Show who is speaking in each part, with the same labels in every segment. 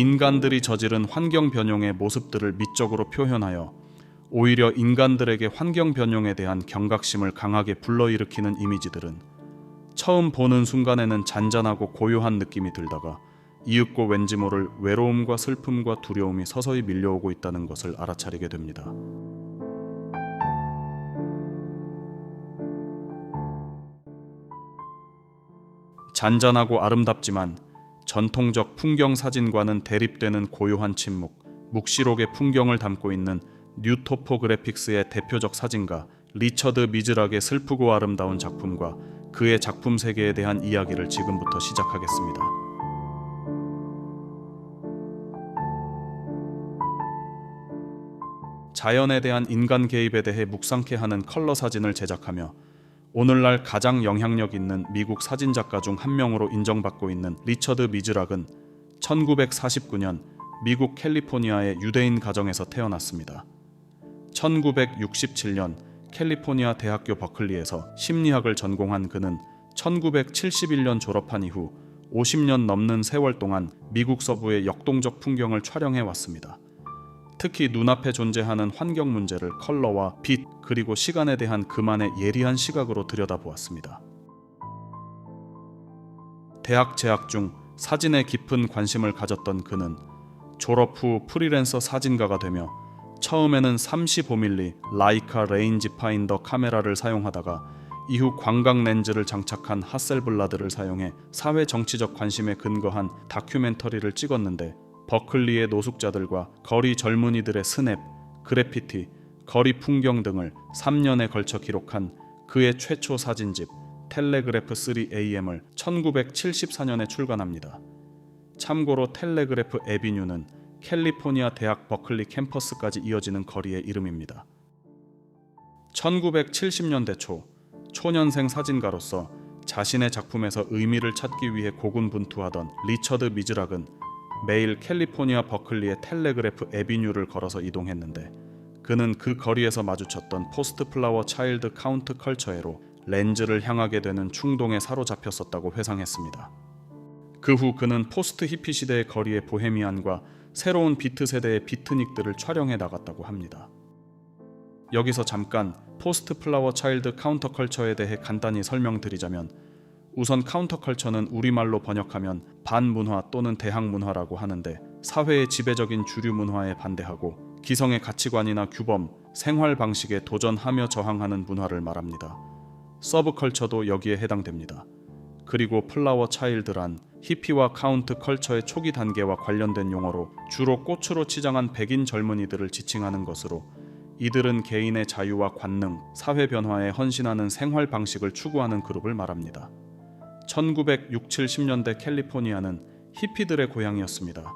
Speaker 1: 인간들이 저지른 환경 변용의 모습들을 미적으로 표현하여 오히려 인간들에게 환경 변용에 대한 경각심을 강하게 불러일으키는 이미지들은 처음 보는 순간에는 잔잔하고 고요한 느낌이 들다가 이윽고 왠지 모를 외로움과 슬픔과 두려움이 서서히 밀려오고 있다는 것을 알아차리게 됩니다. 잔잔하고 아름답지만 전통적 풍경 사진과는 대립되는 고요한 침묵, 묵시록의 풍경을 담고 있는 뉴토포그래픽스의 대표적 사진가 리처드 미즈락의 슬프고 아름다운 작품과 그의 작품 세계에 대한 이야기를 지금부터 시작하겠습니다. 자연에 대한 인간 개입에 대해 묵상케 하는 컬러 사진을 제작하며 오늘날 가장 영향력 있는 미국 사진작가 중 한 명으로 인정받고 있는 리처드 미즈락은 1949년 미국 캘리포니아의 유대인 가정에서 태어났습니다. 1967년 캘리포니아 대학교 버클리에서 심리학을 전공한 그는 1971년 졸업한 이후 50년 넘는 세월 동안 미국 서부의 역동적 풍경을 촬영해 왔습니다. 특히 눈앞에 존재하는 환경 문제를 컬러와 빛 그리고 시간에 대한 그만의 예리한 시각으로 들여다보았습니다. 대학 재학 중 사진에 깊은 관심을 가졌던 그는 졸업 후 프리랜서 사진가가 되며 처음에는 35mm 라이카 레인지 파인더 카메라를 사용하다가 이후 광각 렌즈를 장착한 하셀블라드를 사용해 사회 정치적 관심에 근거한 다큐멘터리를 찍었는데 버클리의 노숙자들과 거리 젊은이들의 스냅, 그래피티, 거리 풍경 등을 3년에 걸쳐 기록한 그의 최초 사진집 텔레그래프 3AM을 1974년에 출간합니다. 참고로 텔레그래프 애비뉴는 캘리포니아 대학 버클리 캠퍼스까지 이어지는 거리의 이름입니다. 1970년대 초 초년생 사진가로서 자신의 작품에서 의미를 찾기 위해 고군분투하던 리처드 미즈락은 매일 캘리포니아 버클리의 텔레그래프 애비뉴를 걸어서 이동했는데 그는 그 거리에서 마주쳤던 포스트 플라워 차일드 카운트 컬처에로 렌즈를 향하게 되는 충동에 사로잡혔었다고 회상했습니다. 그 후 그는 포스트 히피 시대의 거리의 보헤미안과 새로운 비트 세대의 비트닉들을 촬영해 나갔다고 합니다. 여기서 잠깐 포스트 플라워 차일드 카운터 컬처에 대해 간단히 설명드리자면 우선 카운터 컬처는 우리말로 번역하면 반문화 또는 대항문화라고 하는데 사회의 지배적인 주류 문화에 반대하고 기성의 가치관이나 규범, 생활 방식에 도전하며 저항하는 문화를 말합니다. 서브컬처도 여기에 해당됩니다. 그리고 플라워 차일드란 히피와 카운트 컬처의 초기 단계와 관련된 용어로 주로 꽃으로 치장한 백인 젊은이들을 지칭하는 것으로 이들은 개인의 자유와 관능, 사회 변화에 헌신하는 생활 방식을 추구하는 그룹을 말합니다. 1960, 70년대 캘리포니아는 히피들의 고향이었습니다.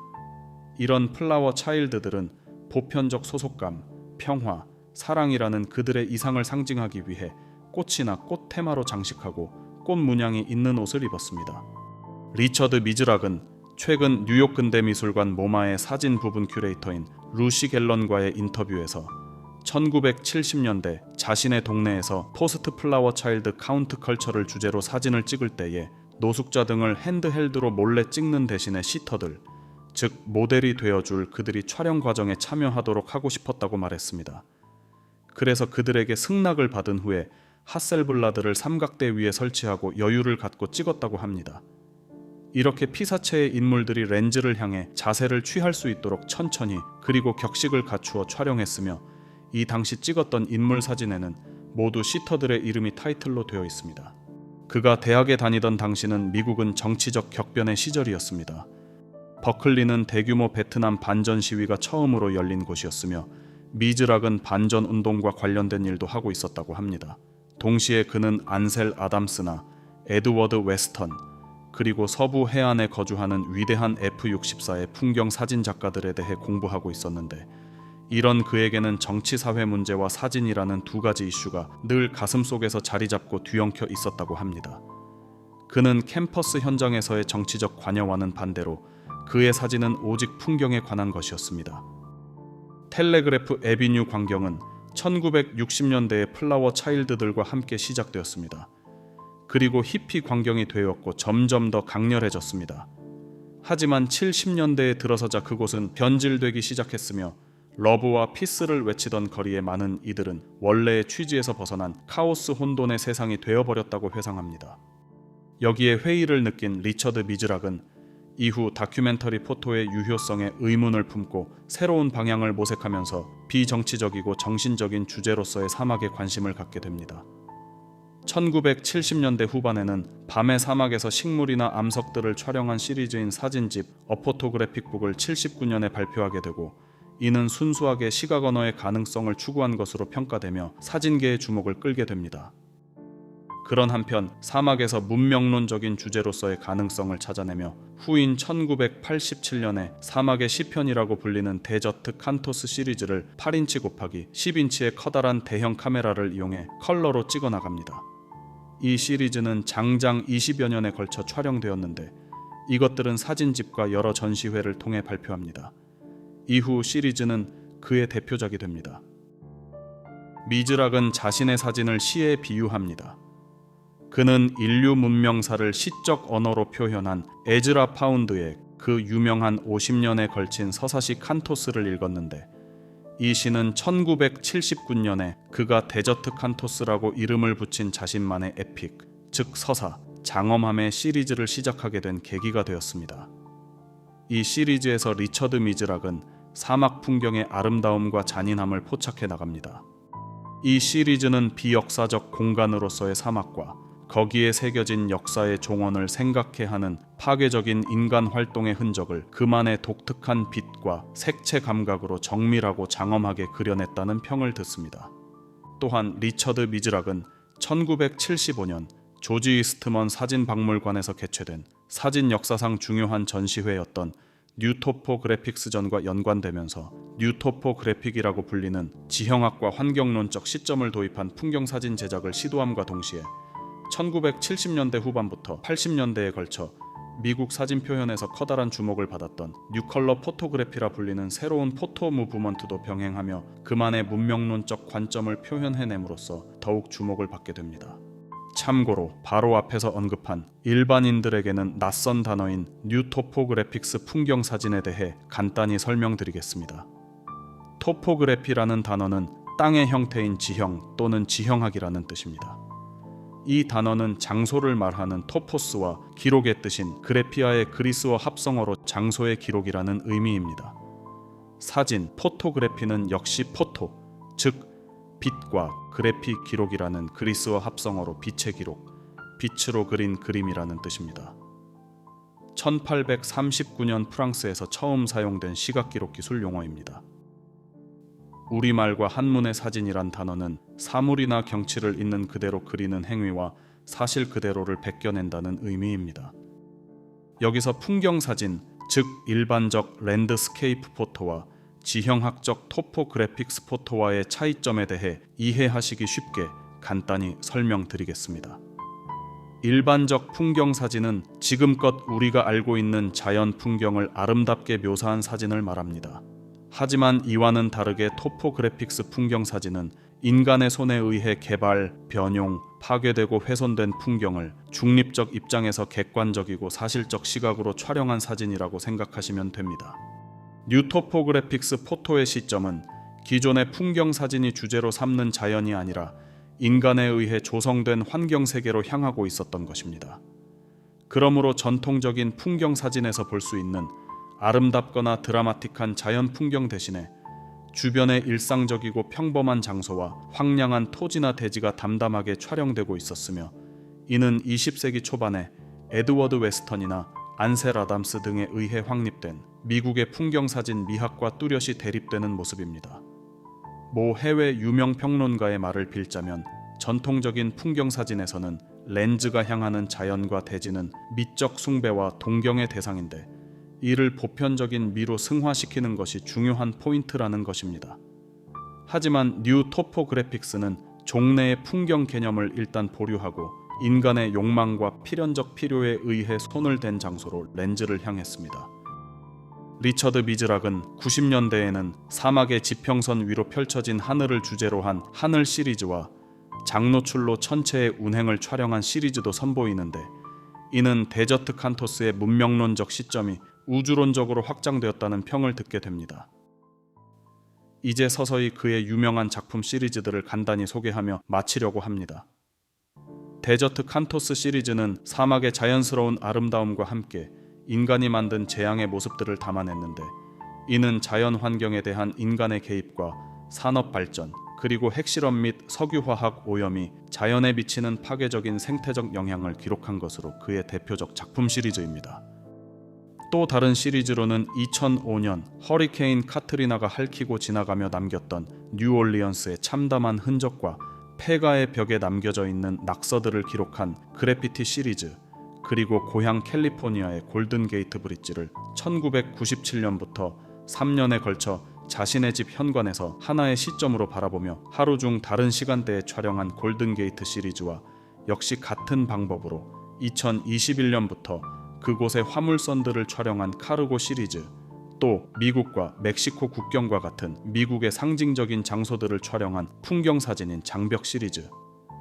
Speaker 1: 이런 플라워 차일드들은 보편적 소속감, 평화, 사랑이라는 그들의 이상을 상징하기 위해 꽃이나 꽃 테마로 장식하고 꽃 문양이 있는 옷을 입었습니다. 리처드 미즈락은 최근 뉴욕 근대미술관 모마의 사진 부분 큐레이터인 루시 갤런과의 인터뷰에서 1970년대 자신의 동네에서 포스트 플라워 차일드 카운트 컬처를 주제로 사진을 찍을 때에 노숙자 등을 핸드헬드로 몰래 찍는 대신에 시터들, 즉 모델이 되어줄 그들이 촬영 과정에 참여하도록 하고 싶었다고 말했습니다. 그래서 그들에게 승낙을 받은 후에 하셀블라드를 삼각대 위에 설치하고 여유를 갖고 찍었다고 합니다. 이렇게 피사체의 인물들이 렌즈를 향해 자세를 취할 수 있도록 천천히 그리고 격식을 갖추어 촬영했으며 이 당시 찍었던 인물 사진에는 모두 시터들의 이름이 타이틀로 되어 있습니다. 그가 대학에 다니던 당시는 미국은 정치적 격변의 시절이었습니다. 버클리는 대규모 베트남 반전 시위가 처음으로 열린 곳이었으며 미즈락은 반전 운동과 관련된 일도 하고 있었다고 합니다. 동시에 그는 안셀 아담스나 에드워드 웨스턴 그리고 서부 해안에 거주하는 위대한 F-64의 풍경 사진 작가들에 대해 공부하고 있었는데 이런 그에게는 정치 사회 문제와 사진이라는 두 가지 이슈가 늘 가슴속에서 자리 잡고 뒤엉켜 있었다고 합니다. 그는 캠퍼스 현장에서의 정치적 관여와는 반대로 그의 사진은 오직 풍경에 관한 것이었습니다. 텔레그래프 애비뉴 광경은 1960년대의 플라워 차일드들과 함께 시작되었습니다. 그리고 히피 광경이 되었고 점점 더 강렬해졌습니다. 하지만 70년대에 들어서자 그곳은 변질되기 시작했으며 러브와 피스를 외치던 거리의 많은 이들은 원래의 취지에서 벗어난 카오스 혼돈의 세상이 되어버렸다고 회상합니다. 여기에 회의를 느낀 리처드 미즈락은 이후 다큐멘터리 포토의 유효성에 의문을 품고 새로운 방향을 모색하면서 비정치적이고 정신적인 주제로서의 사막에 관심을 갖게 됩니다. 1970년대 후반에는 밤의 사막에서 식물이나 암석들을 촬영한 시리즈인 사진집 A Photographic Book을 79년에 발표하게 되고 이는 순수하게 시각 언어의 가능성을 추구한 것으로 평가되며 사진계의 주목을 끌게 됩니다. 그런 한편 사막에서 문명론적인 주제로서의 가능성을 찾아내며 후인 1987년에 사막의 시편이라고 불리는 데저트 칸토스 시리즈를 8인치 곱하기 10인치의 커다란 대형 카메라를 이용해 컬러로 찍어 나갑니다. 이 시리즈는 장장 20여 년에 걸쳐 촬영되었는데 이것들은 사진집과 여러 전시회를 통해 발표합니다. 이후 시리즈는 그의 대표작이 됩니다. 미즈락은 자신의 사진을 시에 비유합니다. 그는 인류 문명사를 시적 언어로 표현한 에즈라 파운드의 그 유명한 50년에 걸친 서사시 칸토스를 읽었는데 이 시는 1979년에 그가 데저트 칸토스라고 이름을 붙인 자신만의 에픽, 즉 서사, 장엄함의 시리즈를 시작하게 된 계기가 되었습니다. 이 시리즈에서 리처드 미즈락은 사막 풍경의 아름다움과 잔인함을 포착해 나갑니다. 이 시리즈는 비역사적 공간으로서의 사막과 거기에 새겨진 역사의 종언을 생각해 하는 파괴적인 인간 활동의 흔적을 그만의 독특한 빛과 색채 감각으로 정밀하고 장엄하게 그려냈다는 평을 듣습니다. 또한 리처드 미즈락은 1975년 조지 이스트먼 사진박물관에서 개최된 사진 역사상 중요한 전시회였던 뉴토포그래픽스전과 연관되면서 뉴토포그래픽이라고 불리는 지형학과 환경론적 시점을 도입한 풍경사진 제작을 시도함과 동시에 1970년대 후반부터 80년대에 걸쳐 미국 사진 표현에서 커다란 주목을 받았던 뉴컬러 포토그래피라 불리는 새로운 포토 무브먼트도 병행하며 그만의 문명론적 관점을 표현해냄으로써 더욱 주목을 받게 됩니다. 참고로 바로 앞에서 언급한 일반인들에게는 낯선 단어인 뉴토포그래픽스 풍경사진에 대해 간단히 설명드리겠습니다. 토포그래피라는 단어는 땅의 형태인 지형 또는 지형학이라는 뜻입니다. 이 단어는 장소를 말하는 토포스와 기록의 뜻인 그래피아의 그리스어 합성어로 장소의 기록이라는 의미입니다. 사진, 포토그래피는 역시 포토, 즉 빛과 그래피 기록이라는 그리스어 합성어로 빛의 기록, 빛으로 그린 그림이라는 뜻입니다. 1839년 프랑스에서 처음 사용된 시각기록 기술 용어입니다. 우리말과 한문의 사진이란 단어는 사물이나 경치를 있는 그대로 그리는 행위와 사실 그대로를 베껴낸다는 의미입니다. 여기서 풍경사진, 즉 일반적 랜드스케이프 포토와 지형학적 토포그래픽스 포토와의 차이점에 대해 이해하시기 쉽게 간단히 설명드리겠습니다. 일반적 풍경사진은 지금껏 우리가 알고 있는 자연 풍경을 아름답게 묘사한 사진을 말합니다. 하지만 이와는 다르게 토포그래픽스 풍경사진은 인간의 손에 의해 개발, 변용, 파괴되고 훼손된 풍경을 중립적 입장에서 객관적이고 사실적 시각으로 촬영한 사진이라고 생각하시면 됩니다. 뉴토포그래픽스 포토의 시점은 기존의 풍경사진이 주제로 삼는 자연이 아니라 인간에 의해 조성된 환경세계로 향하고 있었던 것입니다. 그러므로 전통적인 풍경사진에서 볼 수 있는 아름답거나 드라마틱한 자연 풍경 대신에 주변의 일상적이고 평범한 장소와 황량한 토지나 대지가 담담하게 촬영되고 있었으며 이는 20세기 초반에 에드워드 웨스턴이나 안셀 아담스 등에 의해 확립된 미국의 풍경사진 미학과 뚜렷이 대립되는 모습입니다. 모 해외 유명 평론가의 말을 빌자면 전통적인 풍경사진에서는 렌즈가 향하는 자연과 대지는 미적 숭배와 동경의 대상인데 이를 보편적인 미로 승화시키는 것이 중요한 포인트라는 것입니다. 하지만 뉴 토포그래픽스는 종래의 풍경 개념을 일단 보류하고 인간의 욕망과 필연적 필요에 의해 손을 댄 장소로 렌즈를 향했습니다. 리처드 미즈락은 90년대에는 사막의 지평선 위로 펼쳐진 하늘을 주제로 한 하늘 시리즈와 장노출로 천체의 운행을 촬영한 시리즈도 선보이는데 이는 데저트 칸토스의 문명론적 시점이 우주론적으로 확장되었다는 평을 듣게 됩니다. 이제 서서히 그의 유명한 작품 시리즈들을 간단히 소개하며 마치려고 합니다. 데저트 칸토스 시리즈는 사막의 자연스러운 아름다움과 함께 인간이 만든 재앙의 모습들을 담아냈는데, 이는 자연 환경에 대한 인간의 개입과 산업 발전, 그리고 핵실험 및 석유화학 오염이 자연에 미치는 파괴적인 생태적 영향을 기록한 것으로 그의 대표적 작품 시리즈입니다. 또 다른 시리즈로는 2005년 허리케인 카트리나가 핥히고 지나가며 남겼던 뉴올리언스의 참담한 흔적과 폐가의 벽에 남겨져 있는 낙서들을 기록한 그래피티 시리즈, 그리고 고향 캘리포니아의 골든 게이트 브릿지를 1997년부터 3년에 걸쳐 자신의 집 현관에서 하나의 시점으로 바라보며 하루 중 다른 시간대에 촬영한 골든 게이트 시리즈와 역시 같은 방법으로 2021년부터 그곳의 화물선들을 촬영한 카르고 시리즈, 또 미국과 멕시코 국경과 같은 미국의 상징적인 장소들을 촬영한 풍경사진인 장벽 시리즈,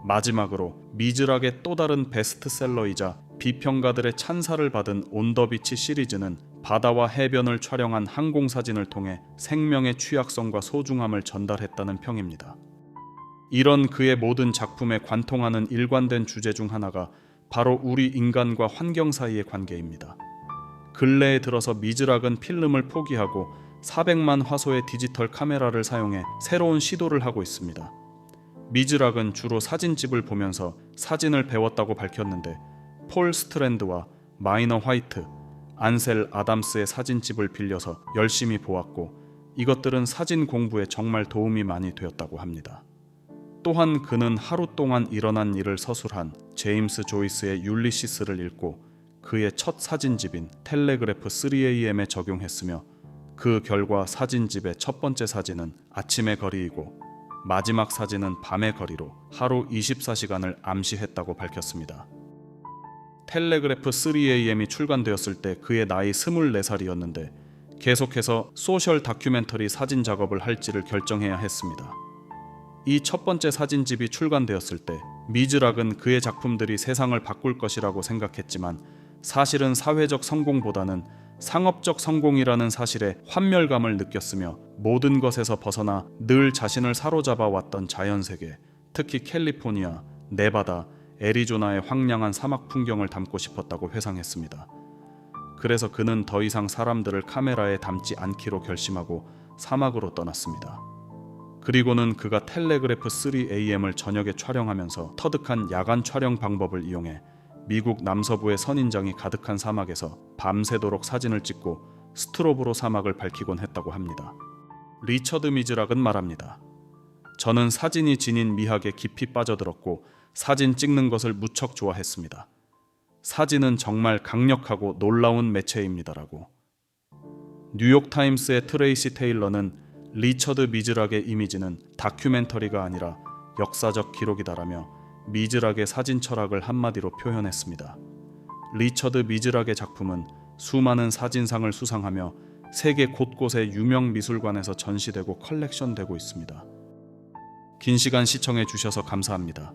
Speaker 1: 마지막으로 미즈락의 또 다른 베스트셀러이자 비평가들의 찬사를 받은 온 더 비치 시리즈는 바다와 해변을 촬영한 항공사진을 통해 생명의 취약성과 소중함을 전달했다는 평입니다. 이런 그의 모든 작품에 관통하는 일관된 주제 중 하나가 바로 우리 인간과 환경 사이의 관계입니다. 근래에 들어서 미즈락은 필름을 포기하고 400만 화소의 디지털 카메라를 사용해 새로운 시도를 하고 있습니다. 미즈락은 주로 사진집을 보면서 사진을 배웠다고 밝혔는데, 폴 스트랜드와 마이너 화이트, 안셀 아담스의 사진집을 빌려서 열심히 보았고, 이것들은 사진 공부에 정말 도움이 많이 되었다고 합니다. 또한 그는 하루 동안 일어난 일을 서술한 제임스 조이스의 율리시스를 읽고 그의 첫 사진집인 텔레그래프 3AM에 적용했으며, 그 결과 사진집의 첫 번째 사진은 아침의 거리이고 마지막 사진은 밤의 거리로 하루 24시간을 암시했다고 밝혔습니다. 텔레그래프 3AM이 출간되었을 때 그의 나이 24살이었는데 계속해서 소셜 다큐멘터리 사진 작업을 할지를 결정해야 했습니다. 이 첫 번째 사진집이 출간되었을 때 미즈락은 그의 작품들이 세상을 바꿀 것이라고 생각했지만, 사실은 사회적 성공보다는 상업적 성공이라는 사실에 환멸감을 느꼈으며, 모든 것에서 벗어나 늘 자신을 사로잡아 왔던 자연세계, 특히 캘리포니아, 네바다, 애리조나의 황량한 사막 풍경을 담고 싶었다고 회상했습니다. 그래서 그는 더 이상 사람들을 카메라에 담지 않기로 결심하고 사막으로 떠났습니다. 그리고는 그가 텔레그래프 3AM을 저녁에 촬영하면서 터득한 야간 촬영 방법을 이용해 미국 남서부의 선인장이 가득한 사막에서 밤새도록 사진을 찍고 스트로브로 사막을 밝히곤 했다고 합니다. 리처드 미즈락은 말합니다. 저는 사진이 지닌 미학에 깊이 빠져들었고 사진 찍는 것을 무척 좋아했습니다. 사진은 정말 강력하고 놀라운 매체입니다라고. 뉴욕타임스의 트레이시 테일러는 리처드 미즈락의 이미지는 다큐멘터리가 아니라 역사적 기록이다라며 미즈락의 사진 철학을 한마디로 표현했습니다. 리처드 미즈락의 작품은 수많은 사진상을 수상하며 세계 곳곳의 유명 미술관에서 전시되고 컬렉션되고 있습니다. 긴 시간 시청해 주셔서 감사합니다.